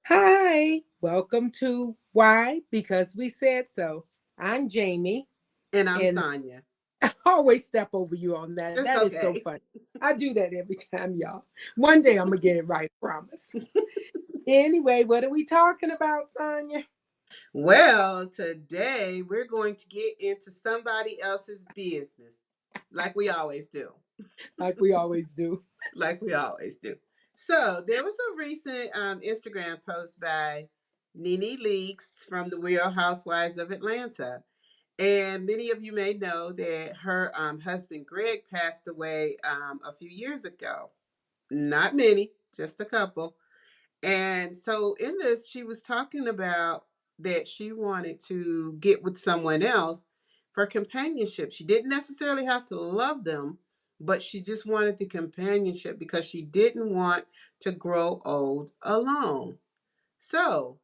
Hi, welcome to Why? Because We Said So. I'm Jamie, And I'm and Sonia. I always step over you on that. It's That is so okay. funny. I do that every time, y'all. One day I'm going to get it right, promise. Anyway, what are we talking about, Sonia? Well, today we're going to get into somebody else's business, like we always do. Like we always do. Like we always do. So, there was a recent Instagram post by Nene Leakes from the Real Housewives of Atlanta. And many of you may know that her husband Greg passed away a few years ago. Not many, just a couple. And so in this, she was talking about that she wanted to get with someone else for companionship. She didn't necessarily have to love them, but she just wanted the companionship because she didn't want to grow old alone. So,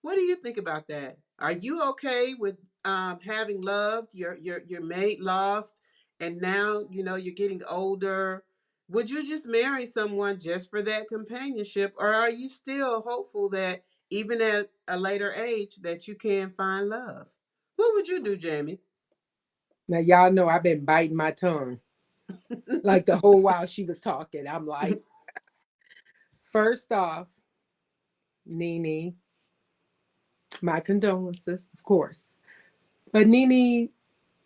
what do you think about that? Are you okay with having loved your mate lost, and now you're getting older? Would you just marry someone just for that companionship, or are you still hopeful that even at a later age that you can find love? What would you do, Jamie? Now, y'all know I've been biting my tongue like the whole while she was talking. I'm like, first off, Nene, my condolences, of course. But Nene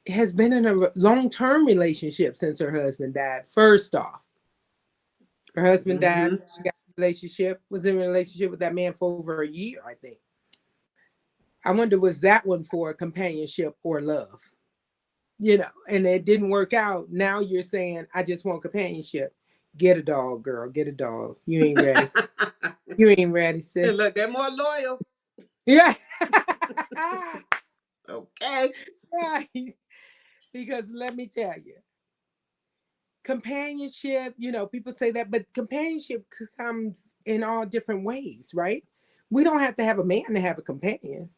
has been in a long-term relationship since her husband died. First off, her husband died. Mm-hmm. She got in a relationship, was in a relationship with that man for over a year, I think. I wonder, was that one for companionship or love? And it didn't work out. Now you're saying, I just want companionship. Get a dog, girl. Get a dog. You ain't ready. You ain't ready, And sis. look, they're more loyal. Yeah. Okay. Right. Because let me tell you, companionship, people say that, but companionship comes in all different ways, right? We don't have to have a man to have a companion.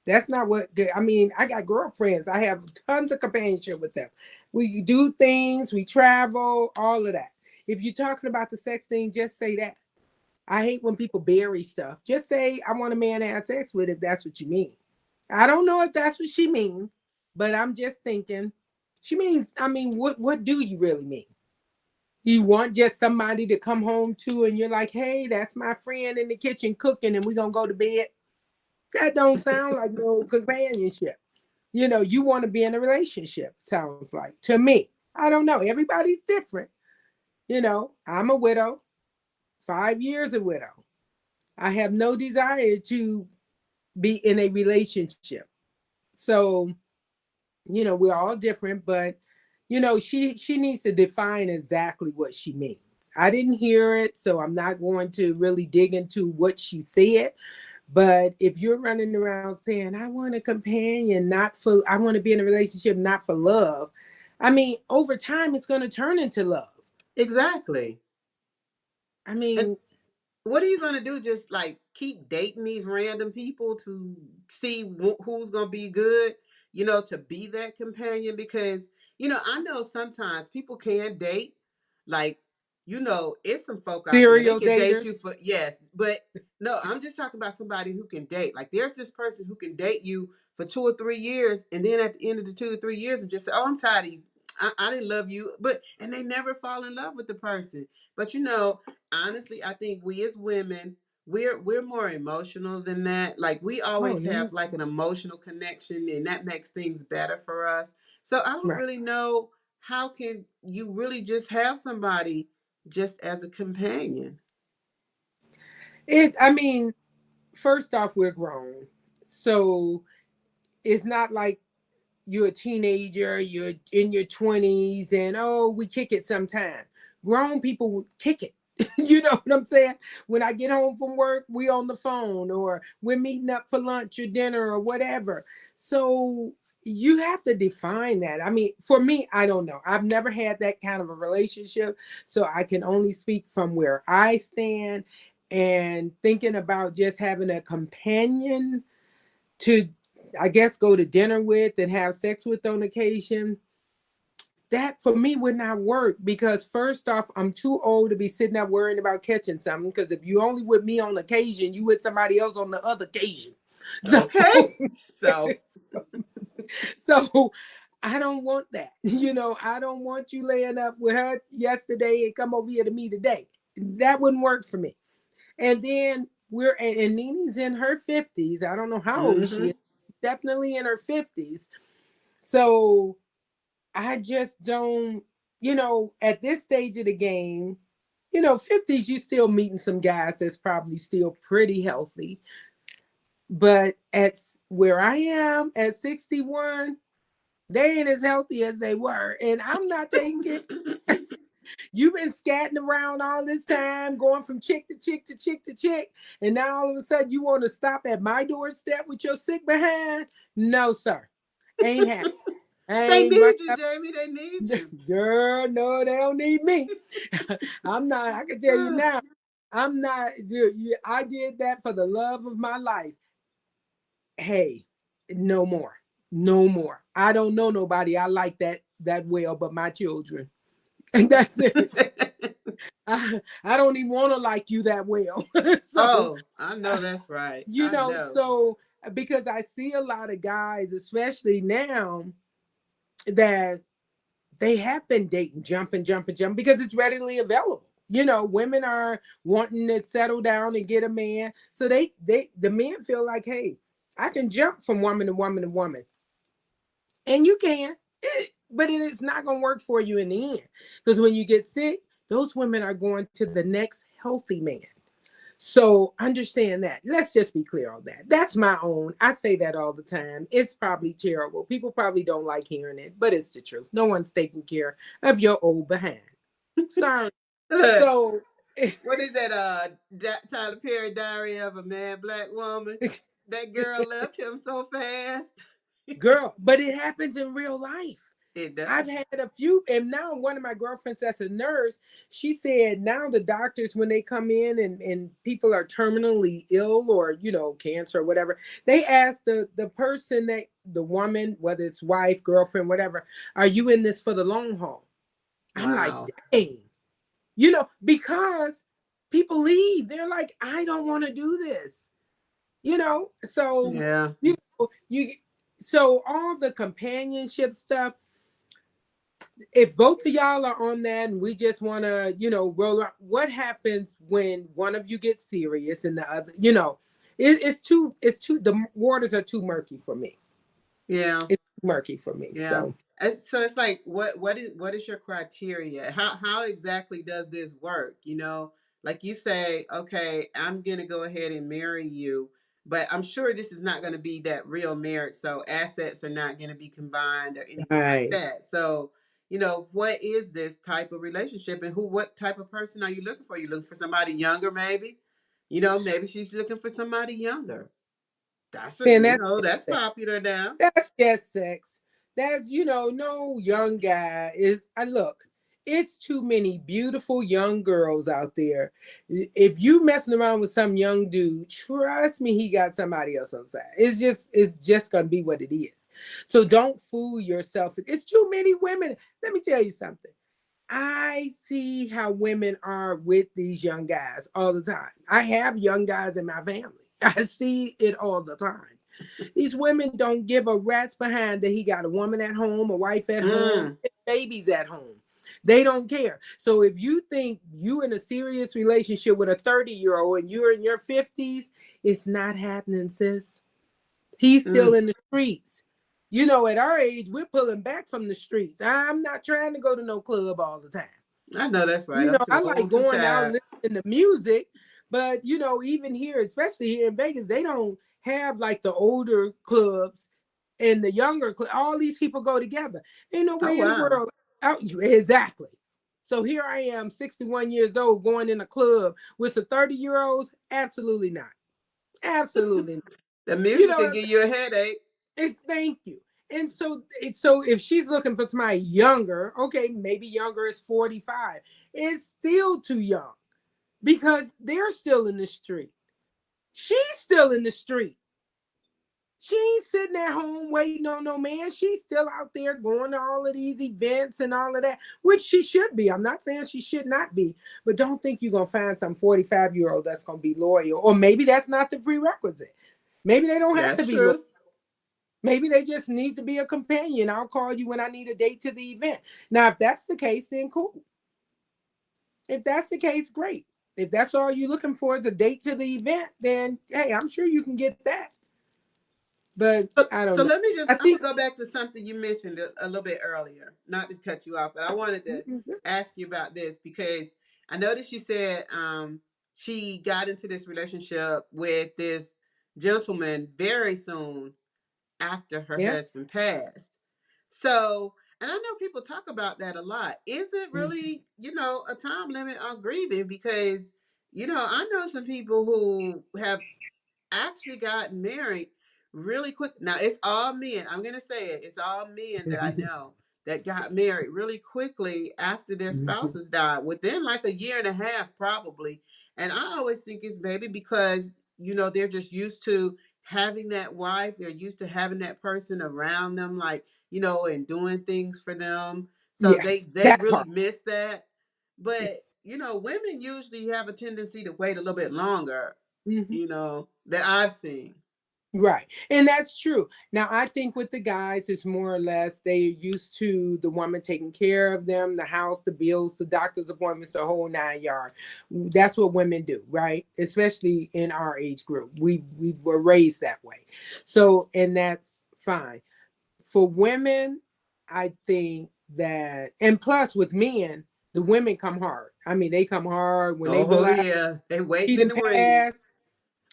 That's not what I mean. I got girlfriends. I have tons of companionship with them. We do things, we travel, all of that. If you're talking about the sex thing, just say that. I hate when people bury stuff. Just say I want a man to have sex with if that's what you mean. I don't know if that's what she means, but I'm just thinking she means, I mean, what do you really mean? You want just somebody to come home to and you're like, hey, that's my friend in the kitchen cooking and we're gonna go to bed. That don't sound like no companionship. You want to be in a relationship, sounds like to me. I don't know. Everybody's different. I'm a widow, 5 years a widow. I have no desire to be in a relationship. So, we're all different, but she needs to define exactly what she means. I didn't hear it, so I'm not going to really dig into what she said. But if you're running around saying, I want a companion, I want to be in a relationship, not for love, I mean, over time, it's going to turn into love. Exactly. I And mean, what are you going to do? Just like keep dating these random people to see who's going to be good, to be that companion? Because, I know sometimes people can date. Like, it's some folk out there, they serial can date daters. you for, yes. But no, I'm just talking about somebody who can date. Like, there's this person who can date you for 2 or 3 years. And then at the end of the 2 to 3 years, and just say, oh, I'm tired of you. I didn't love you. And they never fall in love with the person. But, honestly, I think we as women, we're more emotional than that. Like, we Oh, always yeah. have like an emotional connection, and that makes things better for us. So I don't Right. really know how can you really just have somebody just as a companion. I mean, first off, we're grown. So it's not like you're a teenager, you're in your 20s, and oh, we kick it sometime. Grown people kick it. You know what I'm saying? When I get home from work, we on the phone or we're meeting up for lunch or dinner or whatever. So you have to define that. I mean, for me, I don't know. I've never had that kind of a relationship. So I can only speak from where I stand and thinking about just having a companion to, I guess, go to dinner with and have sex with on occasion. that for me would not work because first off, I'm too old to be sitting there worrying about catching something. Because if you only with me on occasion, you with somebody else on the other occasion. So, Okay. So so I don't want that. I don't want you laying up with her yesterday and come over here to me today. That wouldn't work for me. And then and Nene's in her 50s. I don't know how old she hmm is. Definitely in her 50s. So I just don't, at this stage of the game, 50s, you still meeting some guys that's probably still pretty healthy. But at where I am at 61, they ain't as healthy as they were. And I'm not taking it. You've been scatting around all this time, going from chick to chick to chick to chick. And now all of a sudden you want to stop at my doorstep with your sick behind? No, sir. Ain't happening. I they ain't need running you, up. Jamie. They need you. Girl, no, they don't need me. I'm not, I can tell you now, I'm not, I did that for the love of my life. Hey, no more. No more. I don't know nobody I like that well but my children. And that's it. I don't even want to like you that well. So, Oh, I know that's right. you I know, know. so because I see a lot of guys, especially now, that they have been dating, jumping, because it's readily available. Women are wanting to settle down and get a man. So the men feel like, hey, I can jump from woman to woman to woman. And you can, but it is not going to work for you in the end. Because when you get sick, those women are going to the next healthy man. So understand that. Let's just be clear on that. That's my own. I say that all the time. It's probably terrible. People probably don't like hearing it, but it's the truth. No one's taking care of your old behind. Sorry. Look, So, what is that? Tyler Perry, Diary of a Mad Black Woman. That girl left him so fast. girl, but it happens in real life. It does. I've had a few, and now one of my girlfriends that's a nurse, she said now the doctors, when they come in and people are terminally ill or, cancer or whatever, they ask the person, the woman, whether it's wife, girlfriend, whatever, are you in this for the long haul? I'm like, Wow. dang, because people leave. They're like, I don't want to do this, so, Yeah. you, so all the companionship stuff, if both of y'all are on that and we just want to, roll out, what happens when one of you gets serious and the other, the waters are too murky for me. Yeah. It's too murky for me. Yeah. So, So it's like what is your criteria? How exactly does this work? Like you say, okay, I'm gonna go ahead and marry you, but I'm sure this is not gonna be that real marriage. So assets are not gonna be combined or anything like right. that. So, what is this type of relationship and what type of person are you looking for? You looking for somebody younger, maybe? Maybe she's looking for somebody younger. And That's popular now. that's just sex. That's, no young guy is, I look, it's too many beautiful young girls out there. If you messing around with some young dude, trust me, he got somebody else on the side. It's just gonna be what it is. So don't fool yourself. It's too many women. Let me tell you something. I see how women are with these young guys all the time. I have young guys in my family. I see it all the time. These women don't give a rat's behind that he got a woman at home, a wife at home, Mm. babies at home. They don't care. So if you think you in a serious relationship with a 30-year-old and you're in your 50s, it's not happening, sis. He's still Mm. in the streets. At our age, we're pulling back from the streets. I'm not trying to go to no club all the time. I know that's right. I'm too I like old, too going out tired. listening to music, but even here, especially here in Vegas, they don't have like the older clubs and the younger club. All these people go together. Ain't no Oh way in the wow. world. Exactly. So here I am, 61 years old, going in a club with some 30-year-olds. Absolutely not. Absolutely not. The You music know, can give you a headache. thank you. And so if she's looking for somebody younger, okay, maybe younger is 45. It's still too young because they're still in the street. She's still in the street. She ain't sitting at home waiting on no man. She's still out there going to all of these events and all of that, which she should be. I'm not saying she should not be, but don't think you're going to find some 45-year-old that's going to be loyal. Or maybe that's not the prerequisite. Maybe they don't have to That's be loyal. true. Maybe they just need to be a companion. I'll call you when I need a date to the event. Now, if that's the case, then cool. If that's the case, great. If that's all you're looking for is a date to the event, then hey, I'm sure you can get that. But So, I don't so know. let me just, I I'm going think to go back to something you mentioned a little bit earlier, not to cut you off, but I wanted to ask you about this because I noticed you said she got into this relationship with this gentleman very soon after her yeah. husband passed. So, and I know people talk about that a lot. Is it Mhm. really, a time limit on grieving? Because, I know some people who have actually got married really quick. Now it's all men. I'm gonna say it. It's all men that I know that got married really quickly after their Mhm. spouses died, within like a year and a half, probably. And I always think it's maybe because they're just used to having that wife. They're used to having that person around them, like and doing things for them. So they Yes, they that really part. miss that. But women usually have a tendency to wait a little bit longer Mhm. that I've seen. Right. And that's true. Now, I think with the guys, it's more or less they're used to the woman taking care of them, the house, the bills, the doctor's appointments, the whole 9 yards. That's what women do, right? Especially in our age group. We were raised that way. So, and that's fine. For women, I think that, and plus with men, the women come hard. I mean, they come hard when they Oh realize yeah, they he waiting in didn't the wings. pass.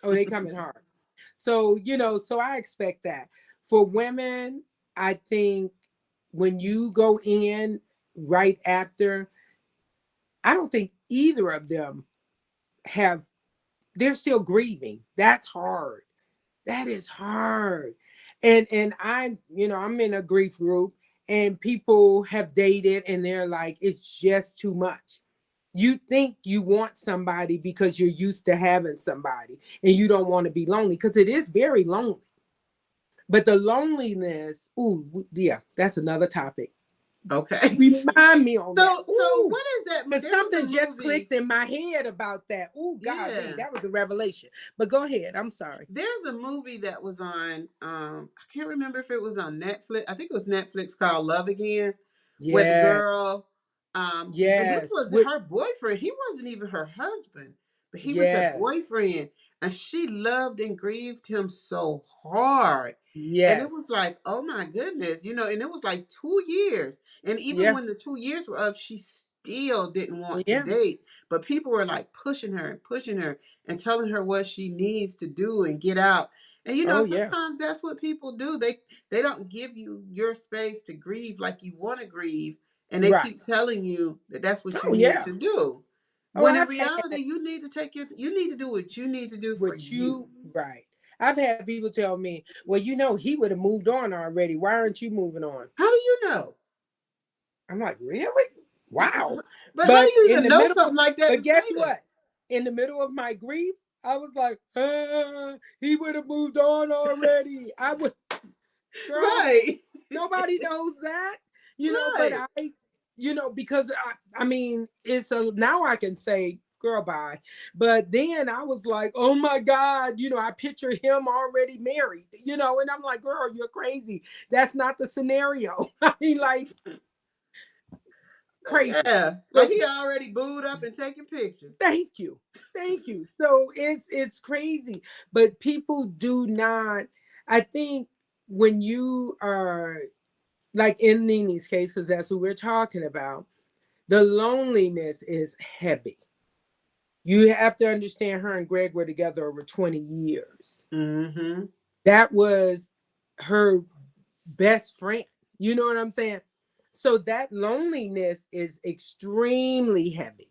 Oh, they coming hard. So, so I expect that. For women, I think when you go in right after, I don't think either of them have, they're still grieving. That's hard. That is hard. And I'm in a grief group and people have dated and they're like, it's just too much. You think you want somebody because you're used to having somebody and you don't want to be lonely because it is very lonely. But the loneliness, ooh, yeah, that's another topic. Okay. Remind me on that. So Ooh, what is that? because There was a something just movie. clicked in my head about that. Ooh, golly, Yeah. that was a revelation. But go ahead. I'm sorry. There's a movie that was on I can't remember if it was on Netflix. I think it was Netflix, called Love Again, where the Yeah, girl and this yes, was her boyfriend. He wasn't even her husband, but he was her yes, boyfriend. And she loved and grieved him so hard. And it yes, was like, oh my goodness, and it was like 2 years. And even yeah, when the 2 years were up, she still didn't want to yeah. date. But people were like pushing her and pushing her and telling her what she needs to do and get out. And Oh, yeah. sometimes that's what people do. They don't give you your space to grieve like you want to grieve, and they Right. keep telling you that that's what you Oh, need yeah. to do. Oh, When in I've had reality, you need to do what you need to do for what you. you, right. I've had people tell me, well, he would have moved on already. Why aren't you moving on? How do you know? I'm like, really? Wow. But how do But you in even the know middle, something like that to but guess say that? what? In the middle of my grief, I was like, he would have moved on already. I would, girl, Right. nobody knows that, but Right. because I mean, it's a, now I can say, girl, bye. But then I was like, oh my God, I picture him already married, and I'm like, girl, you're crazy. That's not the scenario. I mean, like, crazy. Yeah. Like So he already booed up and taking pictures. thank you. Thank you. So it's crazy. But people do not, I think when you are like in Nene's case, because that's who we're talking about, the loneliness is heavy. You have to understand her and Greg were together over 20 years. Mm-hmm. That was her best friend. You know what I'm saying? So that loneliness is extremely heavy.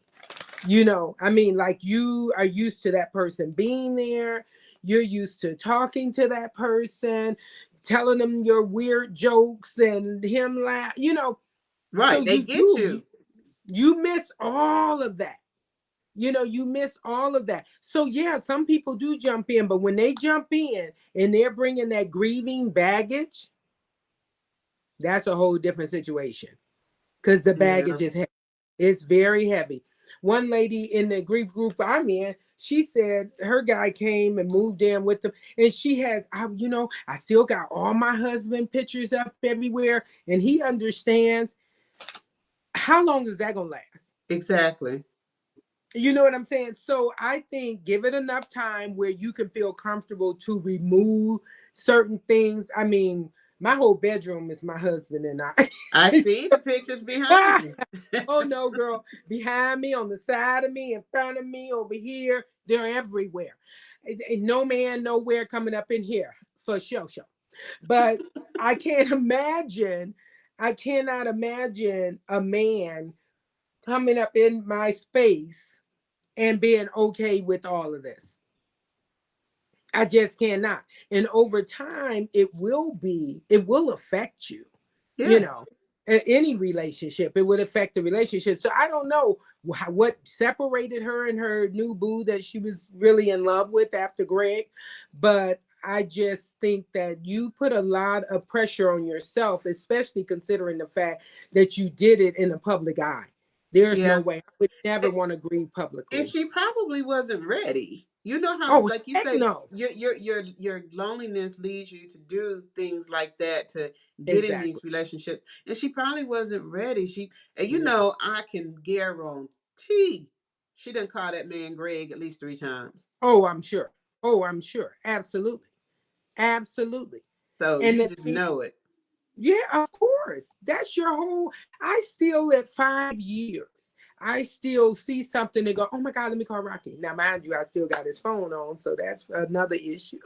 I mean, like you are used to that person being there. You're used to talking to that person, telling them your weird jokes and him laugh. So Right. They get you. you miss all of that. You miss all of that. So yeah, some people do jump in, but when they jump in and they're bringing that grieving baggage, that's a whole different situation, because the Yeah. baggage is heavy. It's very heavy. One lady in the grief group I'm in, she said her guy came and moved in with them, and she has, I still got all my husband pictures up everywhere, and he understands. How long is that gonna last? Exactly. You know what I'm saying? So I think give it enough time where you can feel comfortable to remove certain things. I mean, my whole bedroom is my husband and I. I see the pictures behind you. Oh no, girl. Behind me, on the side of me, in front of me, over here, they're everywhere. Ain't no man nowhere coming up in here for sure. But I can't imagine, I cannot imagine a man coming up in my space and being okay with all of this. I just cannot. And over time, it will affect you, you Yeah. know, any relationship. It would affect the relationship. So I don't know what separated her and her new boo that she was really in love with after Greg. But I just think that you put a lot of pressure on yourself, especially considering the fact that you did it in the public eye. There's no Yeah. way. I would never want to grieve And publicly. she probably wasn't ready. You know how, Oh, like you heck say, no. your loneliness leads you to do things like that, to get in Exactly. these relationships, and she probably wasn't ready. And No. I can guarantee she didn't call that man Greg at least 3 times. Oh, I'm sure. Oh, I'm sure. Absolutely. Absolutely. So And you then, just know it. yeah, of course. That's your whole. I still, at 5 years, I still see something and go, oh my God, let me call Rocky. Now, mind you, I still got his phone on. So that's another issue.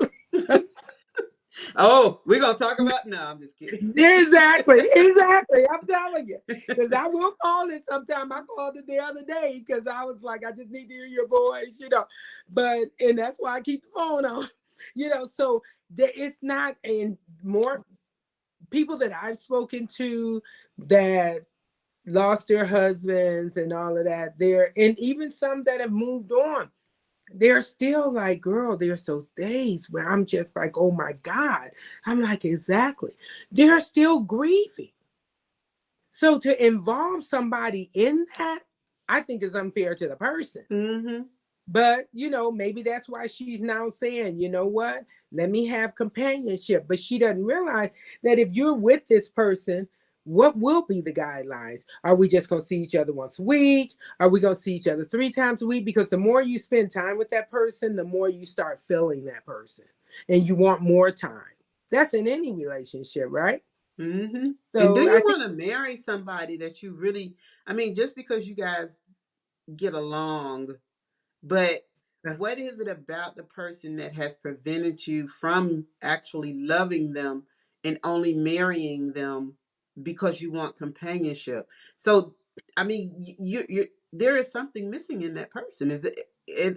Oh, we're gonna talk about. No, I'm just kidding. Exactly. Exactly. I'm telling you. Because I will call it sometime. I called it the other day because I was like, I just need to hear your voice. And that's why I keep the phone on. So it's not, and more people that I've spoken to that lost their husbands and all of that, and even some that have moved on, they're still like, girl, there's those days where I'm just like, oh my God. I'm like, exactly. They're still grieving. So to involve somebody in that, I think is unfair to the person. Mm-hmm. But, maybe that's why she's now saying, you know what? Let me have companionship. But she doesn't realize that if you're with this person, what will be the guidelines? Are we just going to see each other once a week? Are we going to see each other 3 times a week? Because the more you spend time with that person, the more you start feeling that person and you want more time. That's in any relationship, right? Mm-hmm. And do So I you think, want to marry somebody that you really, I mean, just because you guys get along, but what is it about the person that has prevented you from actually loving them and only marrying them because you want companionship? So, I mean, there is something missing in that person. Is it?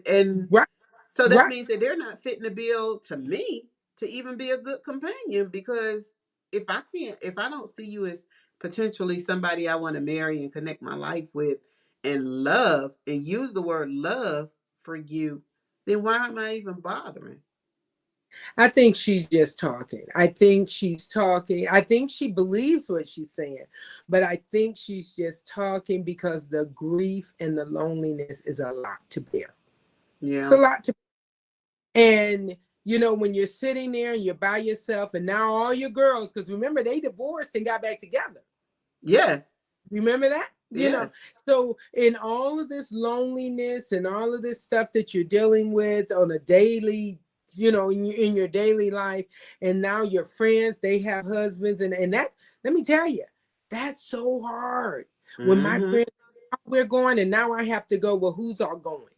And right, so that right. means that they're not fitting the bill to me to even be a good companion, because if I don't see you as potentially somebody I want to marry and connect my life with and love and use the word love for you, then why am I even bothering? I think she's just talking. I think she's talking. I think she believes what she's saying, but I think she's just talking because the grief and the loneliness is a lot to bear. It's a Yeah. lot to, and when you're sitting there and you're by yourself, and now all your girls, because remember they divorced and got back together. Yes. Remember that? Yes. So in all of this loneliness and all of this stuff that you're dealing with on a daily, in your daily life, and now your friends, they have husbands, and that, let me tell you, that's so hard. When my Mm-hmm. friends, we're going, and now I have to go, well, who's all going?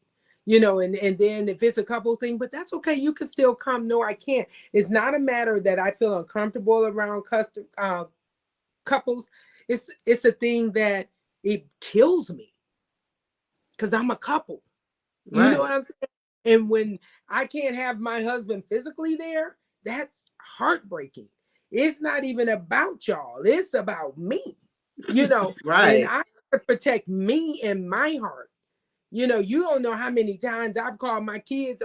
And then if it's a couple thing, but that's okay. You can still come. No, I can't. It's not a matter that I feel uncomfortable around couples. It's a thing that it kills me because I'm a couple. You know Right. what I'm saying? And when I can't have my husband physically there, that's heartbreaking. It's not even about y'all. It's about me. And Right. I have to protect me and my heart. You don't know how many times I've called my kids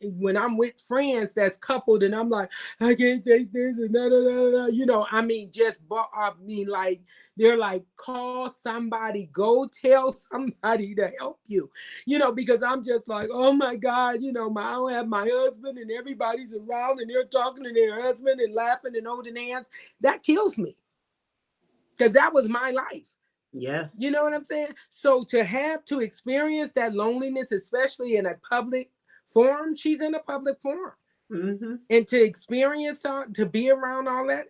when I'm with friends that's coupled, and I'm like, I can't take this, and da da da da. I mean, like they're like, call somebody, go tell somebody to help you, because I'm just like, oh my God, I don't have my husband, and everybody's around, and they're talking to their husband and laughing and holding hands. That kills me, because that was my life. Yes. You know what I'm saying? So to experience that loneliness, especially in a public forum, she's in a public forum. Mm-hmm. And to experience to be around all that,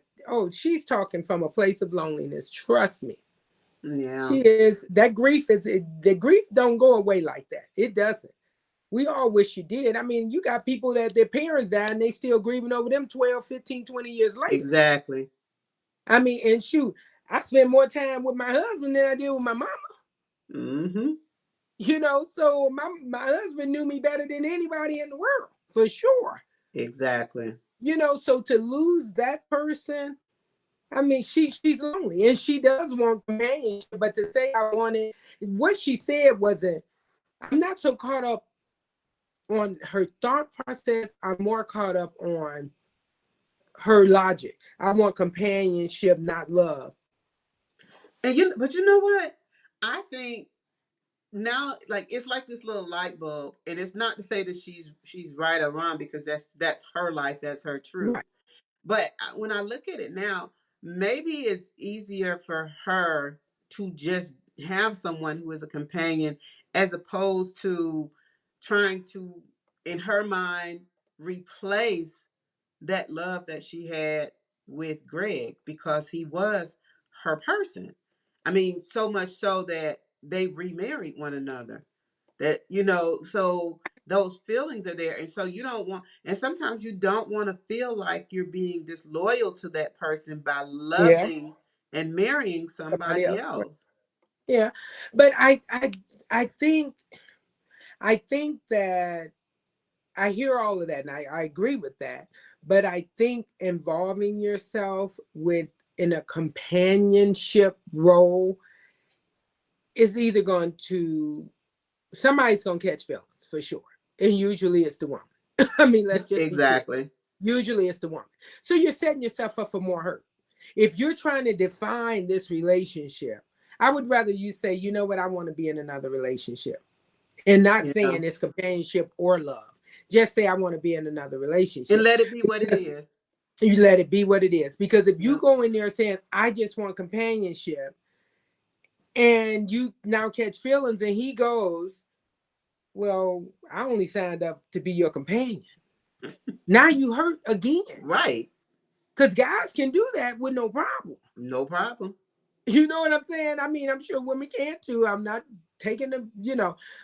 she's talking from a place of loneliness. Trust me. Yeah. She is. The grief don't go away like that. It doesn't. We all wish you did. I mean, you got people that their parents died and they still grieving over them 12, 15, 20 years later. Exactly. I mean, and shoot, I spent more time with my husband than I did with my mama. Mm-hmm. So my husband knew me better than anybody in the world, for sure. Exactly. So to lose that person, I mean, she's lonely and she does want companionship, but to say I wanted, what she said wasn't, I'm not so caught up on her thought process. I'm more caught up on her logic. I want companionship, not love. But you know what? I think now, like, it's like this little light bulb, and it's not to say that she's right or wrong, because that's her life, that's her truth. Right. But when I look at it now, maybe it's easier for her to just have someone who is a companion, as opposed to trying to, in her mind, replace that love that she had with Greg, because he was her person. I mean, so much so that they remarried one another. So those feelings are there. And so you don't want, and sometimes you don't want to feel like you're being disloyal to that person by Yeah. loving and marrying Somebody somebody else. else. Yeah. But I think that I hear all of that, and I agree with that. But I think involving yourself in a companionship role is either somebody's going to catch feelings for sure. And usually it's the woman. I mean, let's just be clear. Exactly. Usually it's the woman. So you're setting yourself up for more hurt. If you're trying to define this relationship, I would rather you say, you know what, I want to be in another relationship. And not Yeah. saying it's companionship or love. Just say I want to be in another relationship. And let it be what it is. You let it be what it is. Because if you Yeah. go in there saying, I just want companionship, and you now catch feelings, and he goes, well, I only signed up to be your companion. Now you hurt again. Right. Because guys can do that with no problem. No problem. You know what I'm saying? I mean, I'm sure women can too. I'm not taking them,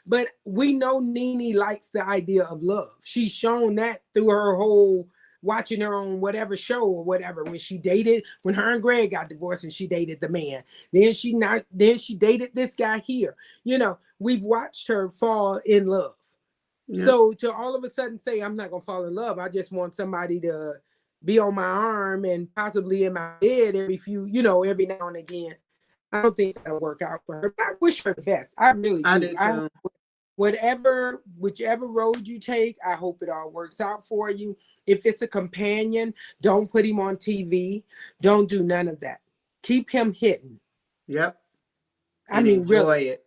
but we know Nene likes the idea of love. She's shown that through her whole watching her on whatever show or whatever. When her and Greg got divorced and she dated the man, then she dated this guy here. We've watched her fall in love. Yeah. So to all of a sudden say, I'm not gonna fall in love, I just want somebody to be on my arm and possibly in my bed every now and again. I don't think that'll work out for her. But I wish her the best. I really do. I do too. Whichever road you take, I hope it all works out for you. If it's a companion, don't put him on TV. Don't do none of that. Keep him hidden. Yep. I mean, enjoy really. it.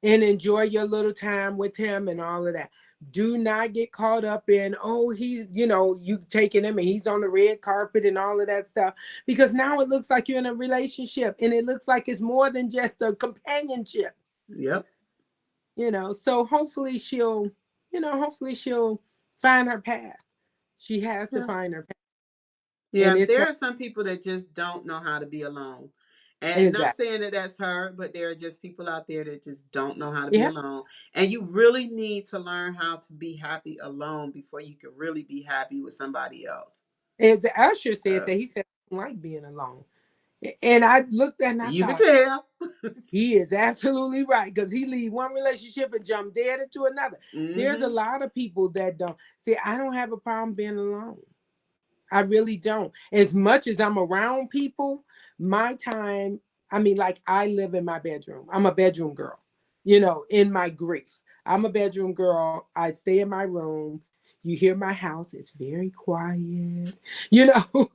And enjoy your little time with him and all of that. Do not get caught up in, he's, you taking him and he's on the red carpet and all of that stuff. Because now it looks like you're in a relationship and it looks like it's more than just a companionship. Yep. So hopefully she'll find her path. She has to find her path. Yeah, there are some people that just don't know how to be alone. And exactly. Not saying that that's her, but there are just people out there that just don't know how to be alone. And you really need to learn how to be happy alone before you can really be happy with somebody else. As the usher said that, he said, I don't like being alone. And I looked at and I you thought, can tell. He is absolutely right, because he leave one relationship and jump dead into another. Mm-hmm. There's a lot of people that don't. See, I don't have a problem being alone. I really don't. As much as I'm around people, my time, I mean, like I live in my bedroom. I'm a bedroom girl. in my grief. I'm a bedroom girl. I stay in my room. You hear my house, it's very quiet, you know,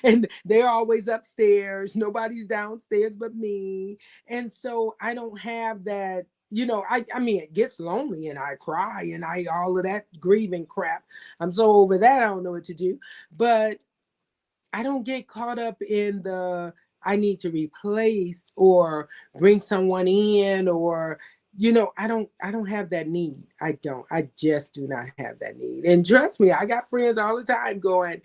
and they're always upstairs. Nobody's downstairs but me. And so I don't have that, I mean, it gets lonely and I cry and all of that grieving crap. I'm so over that, I don't know what to do. But I don't get caught up in the I need to replace or bring someone in or I don't have that need. I don't. I just do not have that need. And trust me, I got friends all the time going,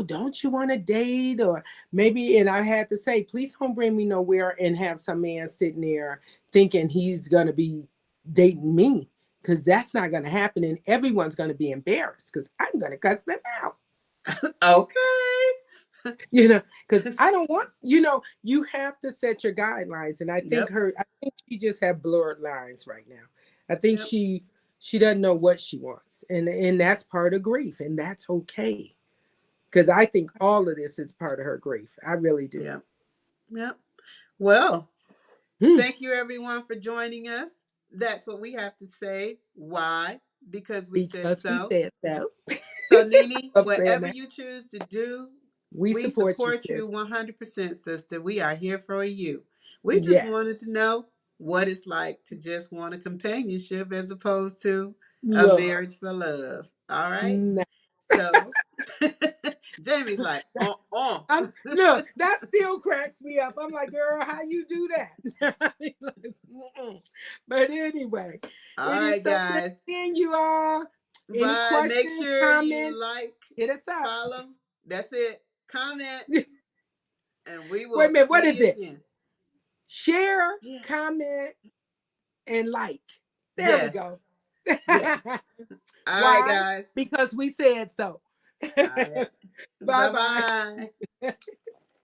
don't you want to date or maybe and I had to say, please don't bring me nowhere and have some man sitting there thinking he's going to be dating me cuz that's not going to happen and everyone's going to be embarrassed cuz I'm going to cuss them out. Okay. Because I don't want, you have to set your guidelines. And Yep. I think she just have blurred lines right now. I think Yep. she doesn't know what she wants. And that's part of grief. And that's okay. Because I think all of this is part of her grief. I really do. Yep. Yep. Well, Hmm. thank you everyone for joining us. That's what we have to say. Why? Because we said Because we so. said so. So, Nene, Of saying whatever that. you choose to do, We we support you, support you sis. 100%, sister. We are here for you. We just Yeah. wanted to know what it's like to just want a companionship as opposed to a Love. marriage for love. All right. Nah. So, Jamie's like, Look, that still cracks me up. I'm like, girl, how you do that? Like, but anyway, All it is right, so good guys. seeing you all. Any Bye. Make questions, sure you comments, like, hit us up. follow. That's it. Comment, Wait and we a will minute, what see is you it? again. Share, Yeah. comment, and like. There we Yes. go. Yeah. All right, Why? guys. Because we said so. All right. Bye Bye bye. bye.